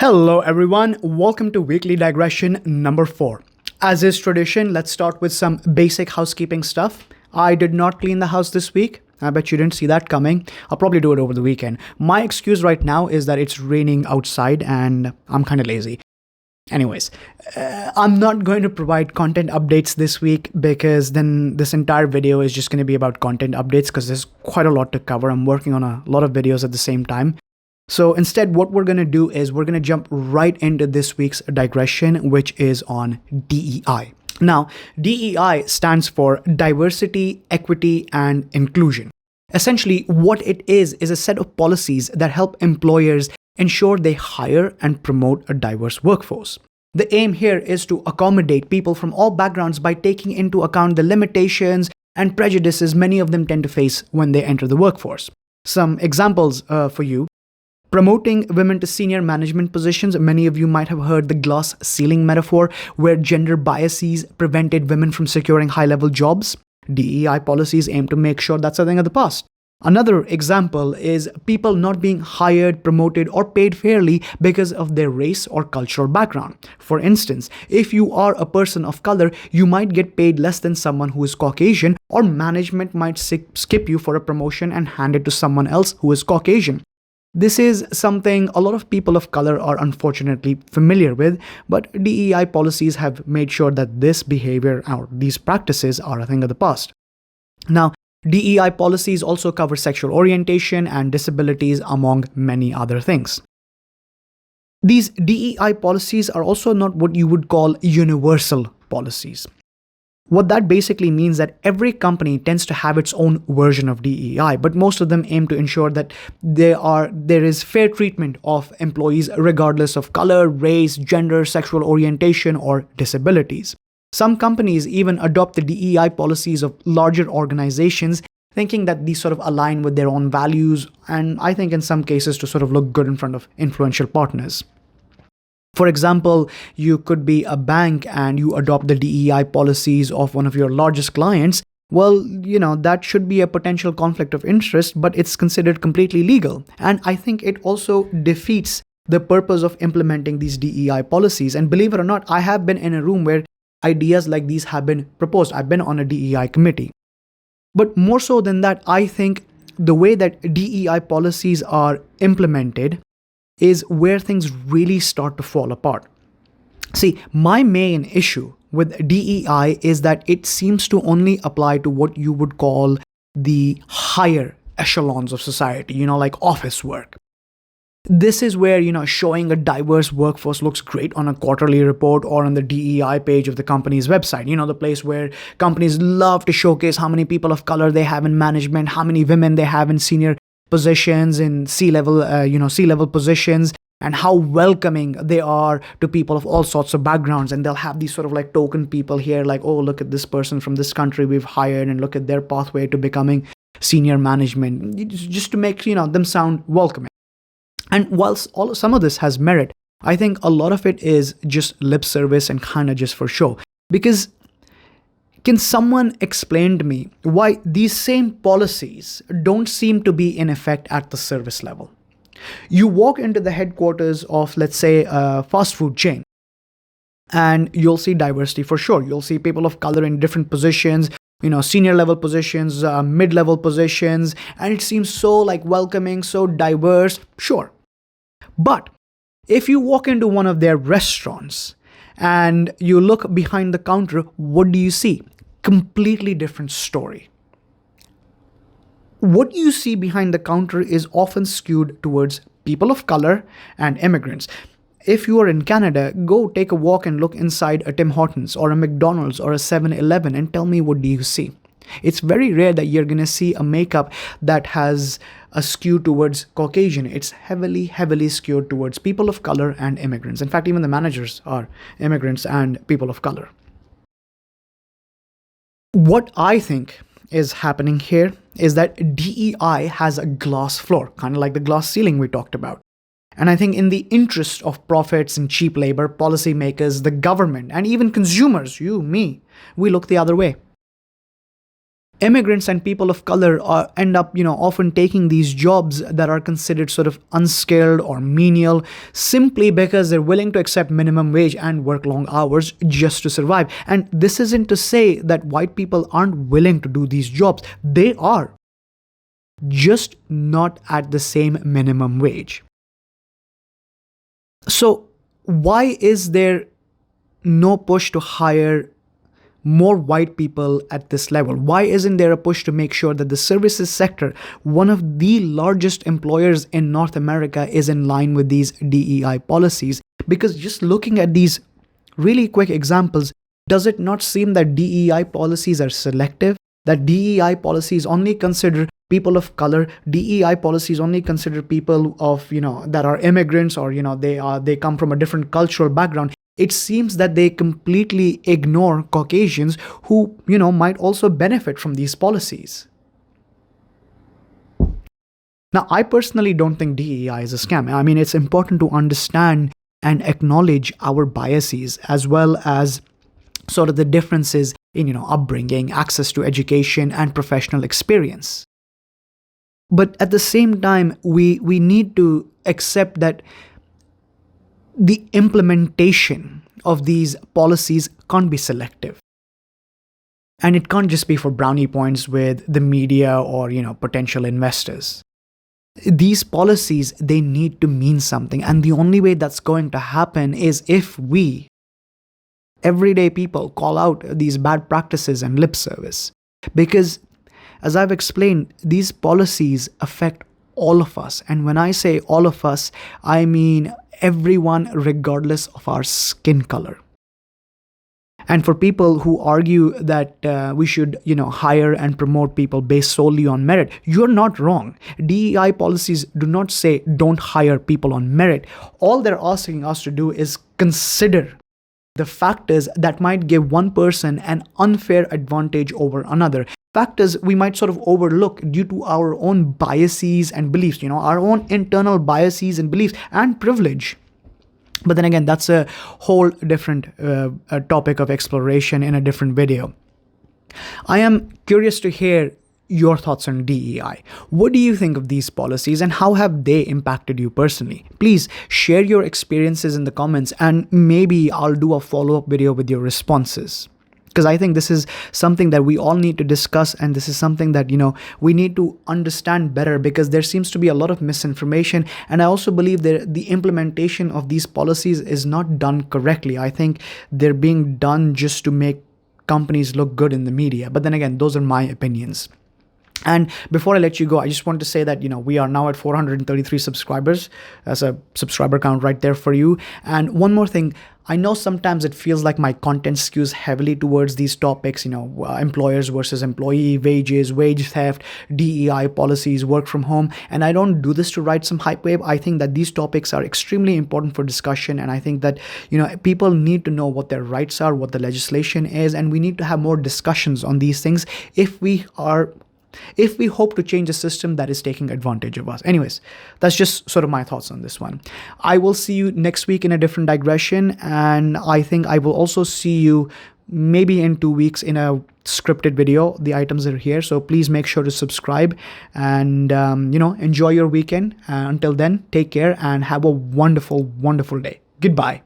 Hello everyone, welcome to weekly digression number 4. As is tradition, let's start with some basic housekeeping stuff. I did not clean the house this week. I bet you didn't see that coming. I'll probably do it over the weekend. My excuse right now is that it's raining outside and I'm kind of lazy. Anyways, I'm not going to provide content updates this week because then this entire video is just going to be about content updates because there's quite a lot to cover. I'm working on a lot of videos at the same time. So instead, what we're going to do is we're going to jump right into this week's digression, which is on DEI. Now, DEI stands for diversity, equity, and inclusion. Essentially, what it is a set of policies that help employers ensure they hire and promote a diverse workforce. The aim here is to accommodate people from all backgrounds by taking into account the limitations and prejudices many of them tend to face when they enter the workforce. Some examples for you. Promoting women to senior management positions. Many of you might have heard the glass ceiling metaphor, where gender biases prevented women from securing high-level jobs. DEI policies aim to make sure that's a thing of the past. Another example is people not being hired, promoted, or paid fairly because of their race or cultural background. For instance, if you are a person of color, you might get paid less than someone who is Caucasian, or management might skip you for a promotion and hand it to someone else who is Caucasian. This is something a lot of people of color are unfortunately familiar with, but DEI policies have made sure that this behavior or these practices are a thing of the past. Now, DEI policies also cover sexual orientation and disabilities, among many other things. These DEI policies are also not what you would call universal policies. What that basically means that every company tends to have its own version of DEI, but most of them aim to ensure that there is fair treatment of employees regardless of color, race, gender, sexual orientation, or disabilities. Some companies even adopt the DEI policies of larger organizations, thinking that these sort of align with their own values, and I think in some cases to sort of look good in front of influential partners. For example, you could be a bank and you adopt the DEI policies of one of your largest clients. Well, that should be a potential conflict of interest, but it's considered completely legal. And I think it also defeats the purpose of implementing these DEI policies. And believe it or not, I have been in a room where ideas like these have been proposed. I've been on a DEI committee. But more so than that, I think the way that DEI policies are implemented is where things really start to fall apart. See, my main issue with DEI is that it seems to only apply to what you would call the higher echelons of society, like office work. This is where, showing a diverse workforce looks great on a quarterly report or on the DEI page of the company's website. The place where companies love to showcase how many people of color they have in management, how many women they have in senior positions, in C-level positions, and how welcoming they are to people of all sorts of backgrounds. And they'll have these sort of like token people here, like, oh, look at this person from this country we've hired, and look at their pathway to becoming senior management, just to make them sound welcoming. And whilst some of this has merit, I think a lot of it is just lip service and kind of just for show. Because can someone explain to me why these same policies don't seem to be in effect at the service level? You walk into the headquarters of, let's say, a fast food chain, and you'll see diversity for sure. You'll see people of color in different positions, senior level positions, mid-level positions, and it seems so like welcoming, so diverse, sure. But if you walk into one of their restaurants and you look behind the counter, what do you see? Completely different story. What you see behind the counter is often skewed towards people of color and immigrants. If you are in Canada, go take a walk and look inside a Tim Hortons or a McDonald's or a 7-Eleven and tell me, what do you see? It's very rare that you're going to see a makeup that has a skew towards Caucasian. It's heavily skewed towards people of color and immigrants. In fact, even the managers are immigrants and people of color. What I think is happening here is that DEI has a glass floor, kind of like the glass ceiling we talked about. And I think in the interest of profits and cheap labor, policymakers, the government, and even consumers, you, me, we look the other way. immigrants and people of color end up, often taking these jobs that are considered sort of unskilled or menial simply because they're willing to accept minimum wage and work long hours just to survive. And this isn't to say that white people aren't willing to do these jobs. They are, just not at the same minimum wage. So why is there no push to hire more white people at this level? Why isn't there a push to make sure that the services sector, one of the largest employers in North America, is in line with these DEI policies? Because just looking at these really quick examples, does it not seem that DEI policies are selective? That DEI policies only consider people of color, DEI policies only consider people of, that are immigrants, or, they come from a different cultural background. It seems that they completely ignore Caucasians who, might also benefit from these policies. Now, I personally don't think DEI is a scam. I mean, it's important to understand and acknowledge our biases, as well as sort of the differences in, upbringing, access to education, and professional experience. But at the same time, we need to accept that the implementation of these policies can't be selective. And it can't just be for brownie points with the media or, potential investors. These policies, they need to mean something. And the only way that's going to happen is if we, everyday people, call out these bad practices and lip service. Because, as I've explained, these policies affect all of us. And when I say all of us, I mean everyone, regardless of our skin color. And for people who argue that we should, hire and promote people based solely on merit, you're not wrong. DEI policies do not say don't hire people on merit. All they're asking us to do is consider the factors that might give one person an unfair advantage over another. Factors we might sort of overlook due to our own biases and beliefs, our own internal biases and beliefs and privilege. But then again, that's a whole different topic of exploration in a different video. I am curious to hear your thoughts on DEI. What do you think of these policies and how have they impacted you personally? Please share your experiences in the comments, and maybe I'll do a follow-up video with your responses. Because I think this is something that we all need to discuss, and this is something that, we need to understand better, because there seems to be a lot of misinformation. And I also believe that the implementation of these policies is not done correctly. I think they're being done just to make companies look good in the media. But then again, those are my opinions. And before I let you go, I just want to say that, we are now at 433 subscribers. That's a subscriber count right there for you. And one more thing, I know sometimes it feels like my content skews heavily towards these topics, employers versus employee, wages, wage theft, DEI policies, work from home. And I don't do this to write some hype wave. I think that these topics are extremely important for discussion. And I think that, people need to know what their rights are, what the legislation is, and we need to have more discussions on these things if we hope to change a system that is taking advantage of us. Anyways, that's just sort of my thoughts on this one. I will see you next week in a different digression, and I think I will also see you maybe in 2 weeks in a scripted video. The items are here, so please make sure to subscribe and, enjoy your weekend. Until then, take care and have a wonderful, wonderful day. Goodbye.